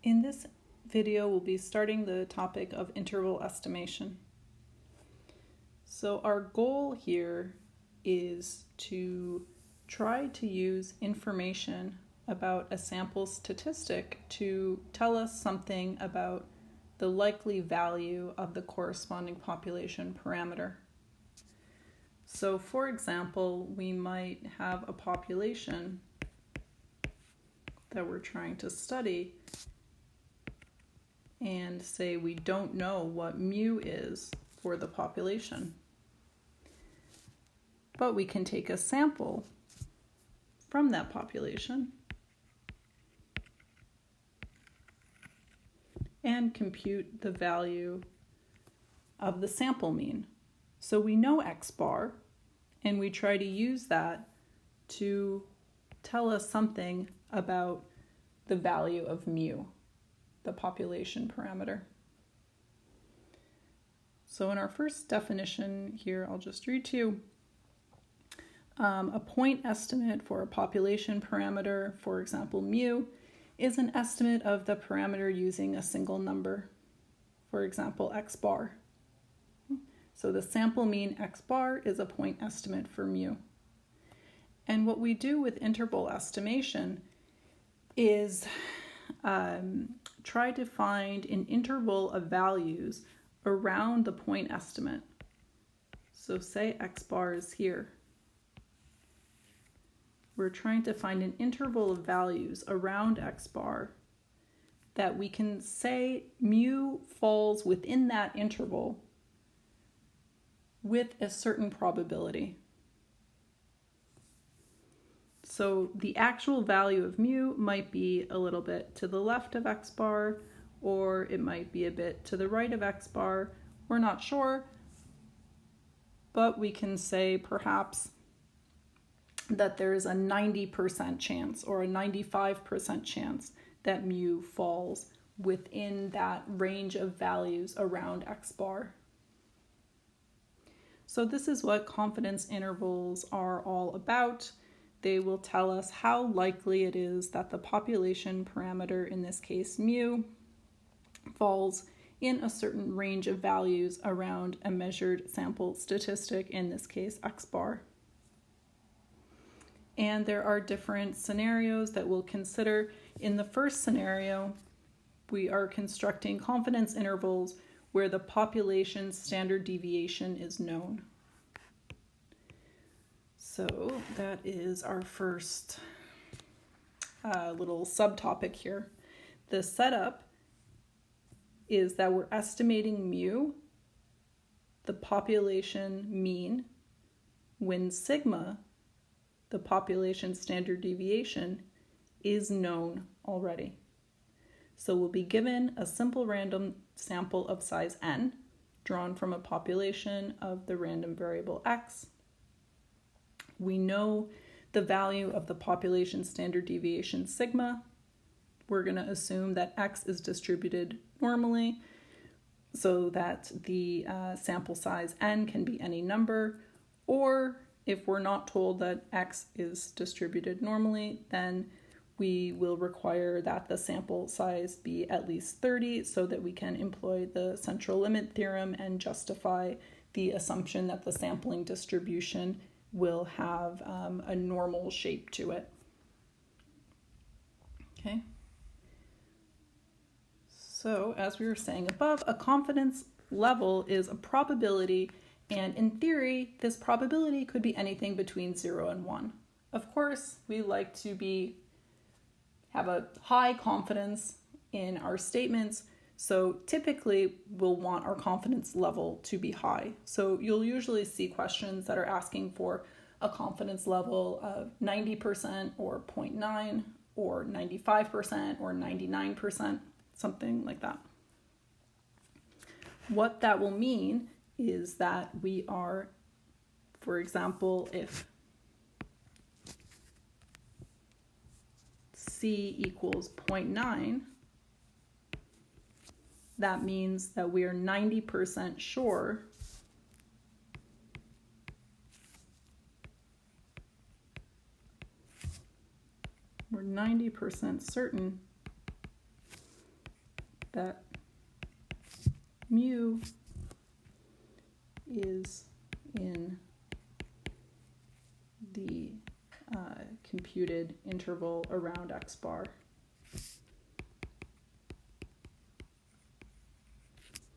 In this video, we'll be starting the topic of interval estimation. So our goal here is to try to use information about a sample statistic to tell us something about the likely value of the corresponding population parameter. So for example, we might have a population that we're trying to study and say we don't know what mu is for the population. But we can take a sample from that population and compute the value of the sample mean. So we know x bar, and we try to use that to tell us something about the value of mu, the population parameter. So in our first definition here, I'll just read to you. A point estimate for a population parameter, for example mu, is an estimate of the parameter using a single number, for example x bar. So the sample mean x bar is a point estimate for mu. And what we do with interval estimation is try to find an interval of values around the point estimate. So say x bar is here. We're trying to find an interval of values around x bar that we can say mu falls within that interval with a certain probability. So the actual value of mu might be a little bit to the left of x bar, or it might be a bit to the right of x bar. We're not sure, but we can say perhaps that there's a 90% chance or a 95% chance that mu falls within that range of values around x bar. So this is what confidence intervals are all about. They will tell us how likely it is that the population parameter, in this case mu, falls in a certain range of values around a measured sample statistic, in this case x bar. And there are different scenarios that we'll consider. In the first scenario, we are constructing confidence intervals where the population standard deviation is known. So that is our first little subtopic here. The setup is that we're estimating mu, the population mean, when sigma, the population standard deviation, is known already. So we'll be given a simple random sample of size n, drawn from a population of the random variable x. We know the value of the population standard deviation sigma. We're going to assume that x is distributed normally so that the sample size n can be any number, or if we're not told that x is distributed normally, then we will require that the sample size be at least 30 so that we can employ the central limit theorem and justify the assumption that the sampling distribution will have a normal shape to it. Okay. So as we were saying above, a confidence level is a probability, and in theory, this probability could be anything between 0 and 1. Of course, we like to have a high confidence in our statements, so typically we'll want our confidence level to be high. So you'll usually see questions that are asking for a confidence level of 90% or 0.9 or 95% or 99%, something like that. What that will mean is that we are, for example, if C equals 0.9, that means that we are 90% sure we're 90% certain that mu is in the computed interval around x bar.